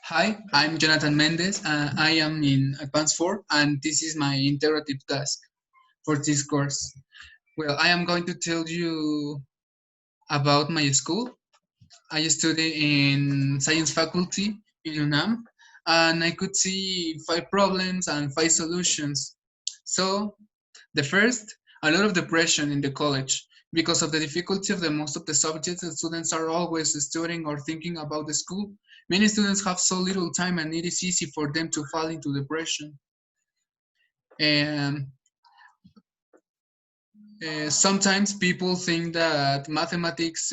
Hi, I'm Jonathan Mendez. I am in Advanced 4, and this is my integrative task for this course. Well, I am going to tell you about my school. I study in science faculty in UNAM, and I could see five problems and five solutions. So, the first, a lot of depression in the college. Because of the difficulty of the most of the subjects, the students are always studying or thinking about the school. Many students have so little time and it is easy for them to fall into depression. And sometimes people think that mathematics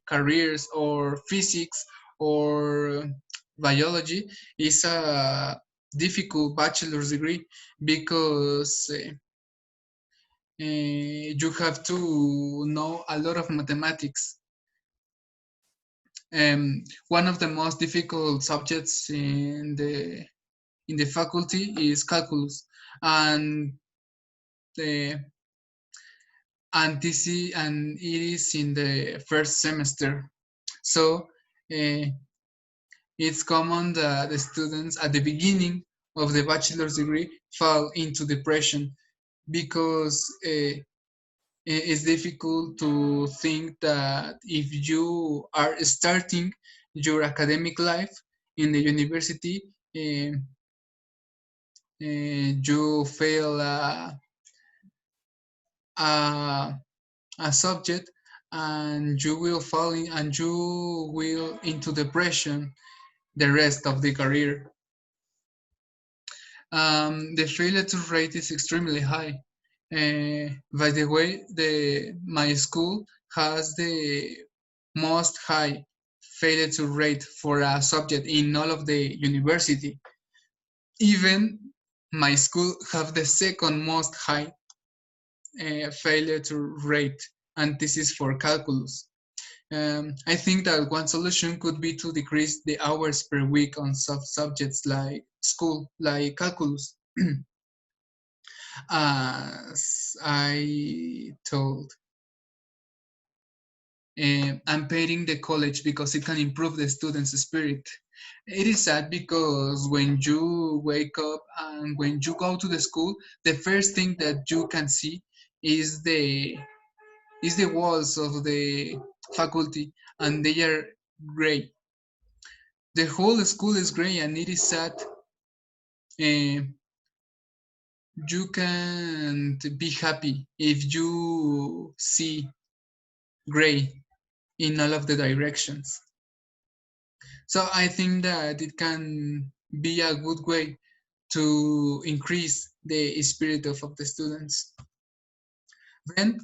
careers or physics or biology is a difficult bachelor's degree because you have to know a lot of mathematics. One of the most difficult subjects in the faculty is calculus, and the and it is in the first semester. So uh, it's common that the students at the beginning of the bachelor's degree fall into depression because it's difficult to think that if you are starting your academic life in the university, uh, you fail a, a subject and you will fall in and you will into depression the rest of the career. The failure rate is extremely high. By the way, the my school has the most high failure rate for a subject in all of the university. Even my school have the second most high failure rate, and this is for calculus. I think that one solution could be to decrease the hours per week on subjects like school, like calculus. As I told, I'm paying the college because it can improve the student's spirit. It is sad because when you wake up and when you go to the school, the first thing that you can see is the walls of the faculty, and they are gray. The whole school is gray, and it is sad. Uh, you can't be happy if you see gray in all of the directions. So I think that it can be a good way to increase the spirit of the students. Then,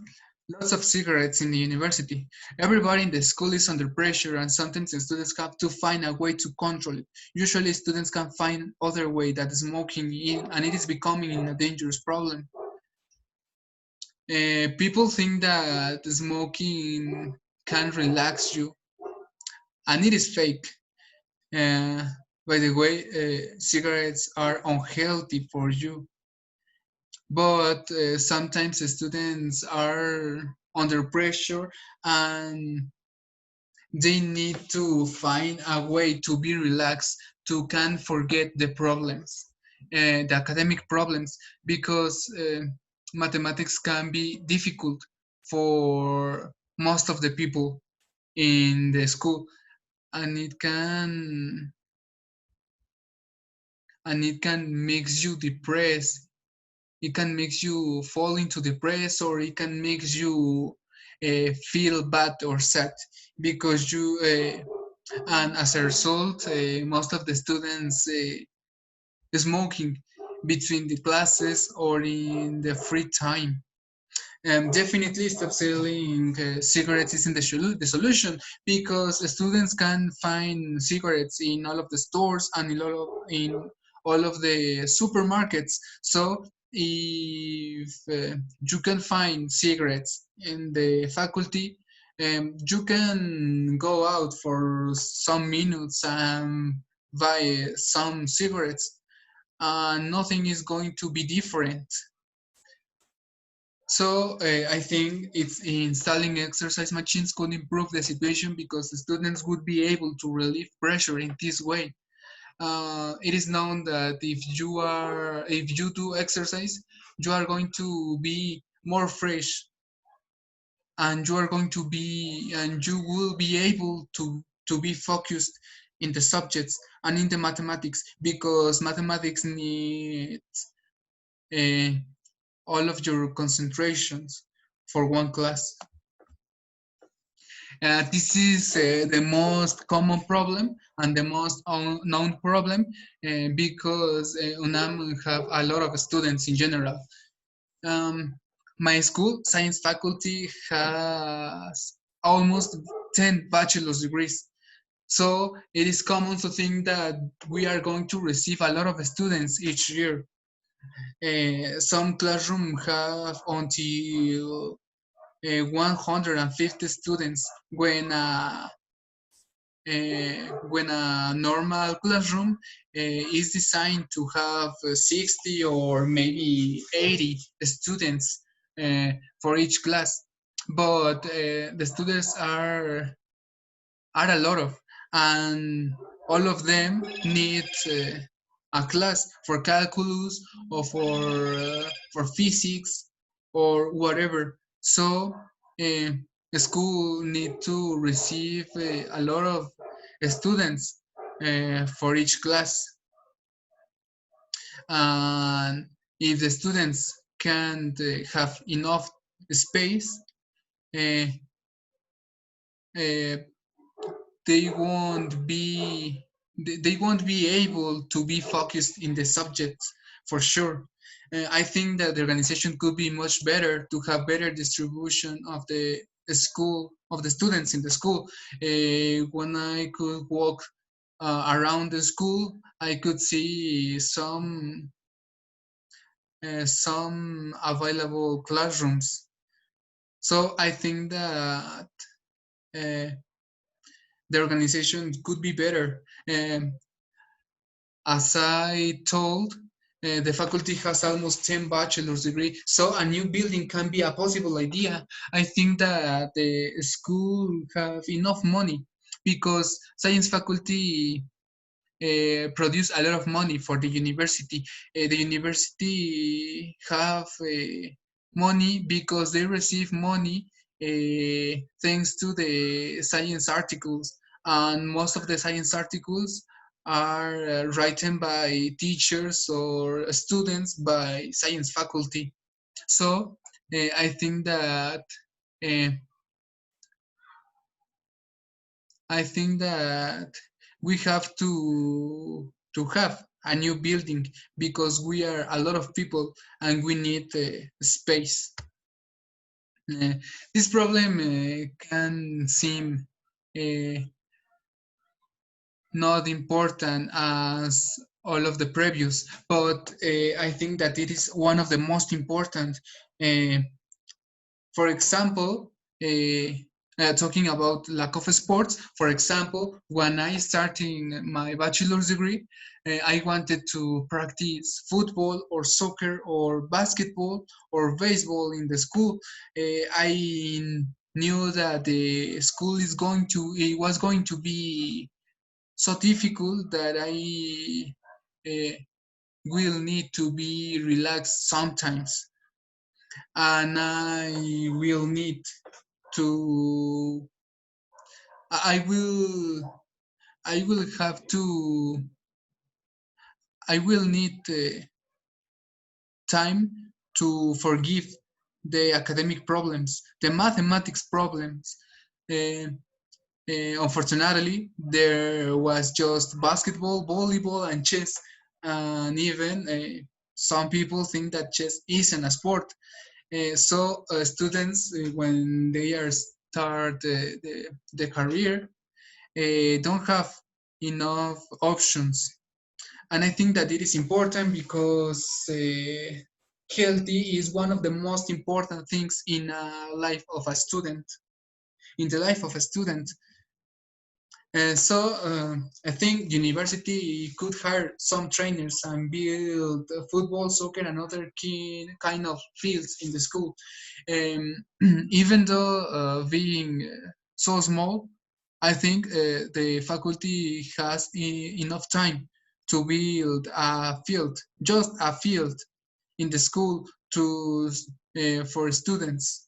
lots of cigarettes in the university. Everybody in the school is under pressure, and sometimes the students have to find a way to control it. Usually, students can find other way that smoking in, and it is becoming a dangerous problem. People think that smoking can relax you, and it is fake. Uh, by the way, cigarettes are unhealthy for you, but sometimes the students are under pressure and they need to find a way to be relaxed, to can forget the problems, the academic problems, because mathematics can be difficult for most of the people in the school, and it can makes you depressed. It can make you fall into depress, or it can make you feel bad or sad because you and as a result most of the students smoking between the classes or in the free time. Definitely stop selling cigarettes isn't the solution, because the students can find cigarettes in all of the stores and in all of the supermarkets. So if you can find cigarettes in the faculty, you can go out for some minutes and buy some cigarettes. Nothing is going to be different. So I think it's installing exercise machines could improve the situation because the students would be able to relieve pressure in this way. It is known that if you do exercise, you are going to be more fresh, and you will be able to be focused in the subjects and in the mathematics, because mathematics needs uh, all of your concentrations for one class. This is the most common problem and the most known problem, because UNAM have a lot of students in general. Um, my school, science faculty, has almost 10 bachelor's degrees. So it is common to think that we are going to receive a lot of students each year. Some classrooms have until 150 students, when a normal classroom is designed to have 60 or maybe 80 students for each class. But the students are a lot of, and all of them need a class for calculus or for physics or whatever. So uh, the school need to receive a lot of students for each class, and if the students can't have enough space, uh, uh, they won't be they won't be able to be focused in the subjects for sure. I think that the organization could be much better to have better distribution of the school of the students in the school. When I could walk around the school, I could see some available classrooms. So I think that uh, the organization could be better. As I told, the faculty has almost 10 bachelor's degree, so a new building can be a possible idea. I think that the school have enough money, because science faculty produce a lot of money for the university. The university have money because they receive money thanks to the science articles, and most of the science articles are written by teachers or students by science faculty. So I think that uh, I think that we have to have a new building, because we are a lot of people and we need space. Uh, this problem can seem uh, not important as all of the previous, but I think that it is one of the most important. Uh, For example, talking about lack of sports, for example, when I started my bachelor's degree, I wanted to practice football or soccer or basketball or baseball in the school. I knew that the school it was going to be so difficult that I uh, will need to be relaxed sometimes, and I will need to I will I will have to I will need time to forgive the academic problems, the mathematics problems. Uh, Unfortunately, there was just basketball, volleyball, and chess, and even some people think that chess isn't a sport. So students, when they are start the career, don't have enough options. And I think that it is important because healthy is one of the most important things in a life of a student, in the life of a student. So I think university could hire some trainers and build football, soccer, and other key kind of fields in the school. Um, Even though being so small, I think the faculty has enough time to build a field, just a field in the school to for students.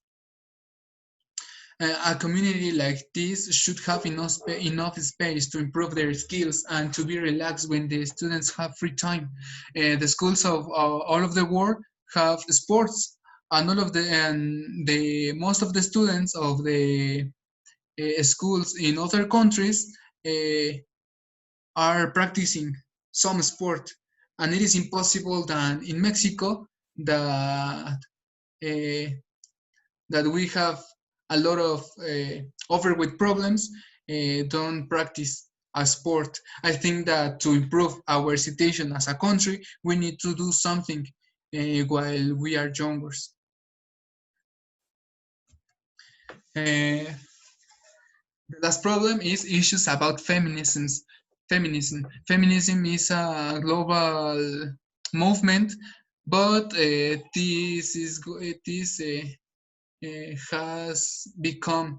A community like this should have enough space to improve their skills and to be relaxed when the students have free time. The schools of all of the world have sports, and all of the most of the students of the schools in other countries uh, are practicing some sport, and it is impossible that in Mexico that uh, that we have a lot of overweight problems don't practice a sport. I think that to improve our situation as a country, we need to do something while we are younger. Uh, the last problem is issues about feminism. Feminism is a global movement, but has become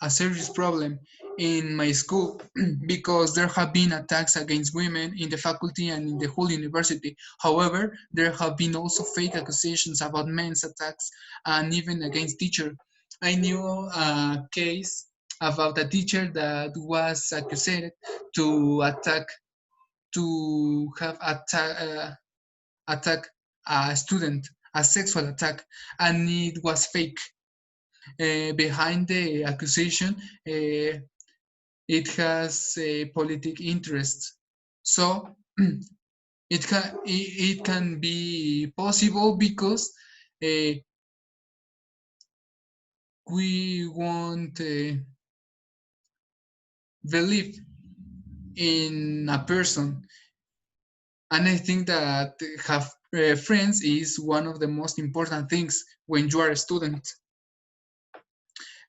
a serious problem in my school because there have been attacks against women in the faculty and in the whole university. However, there have been also fake accusations about men's attacks and even against teachers. I knew a case about a teacher that was accused to attack to have attack a student, a sexual attack, and it was fake. Behind the accusation, it has a politic interest. So it can be possible because uh, we won't believe in a person. And I think that have friends is one of the most important things when you are a student.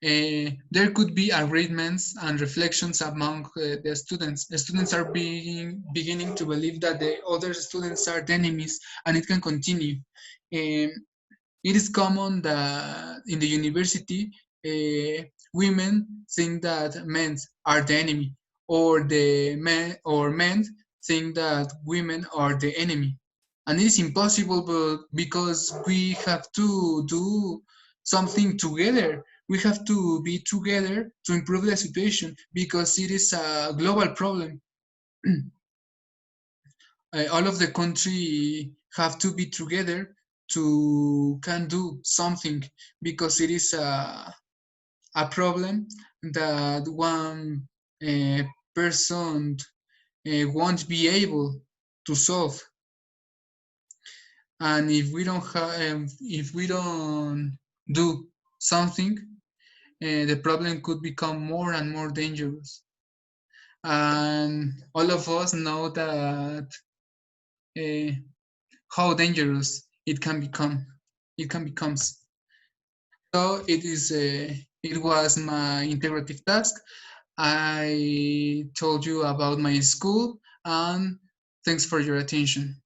There could be agreements and reflections among the students. The students are beginning to believe that the other students are the enemies, and it can continue. Um, it is common that in the university, women think that men are the enemy, or men think that women are the enemy, and it is impossible. But because we have to do something together, we have to be together to improve the situation because it is a global problem. All of the country have to be together to can do something because it is a problem that one person won't be able to solve. And if we don't do something, the problem could become more and more dangerous. And all of us know that uh, how dangerous it can become. It can becomes. So it was my integrative task. I told you about my school, and thanks for your attention.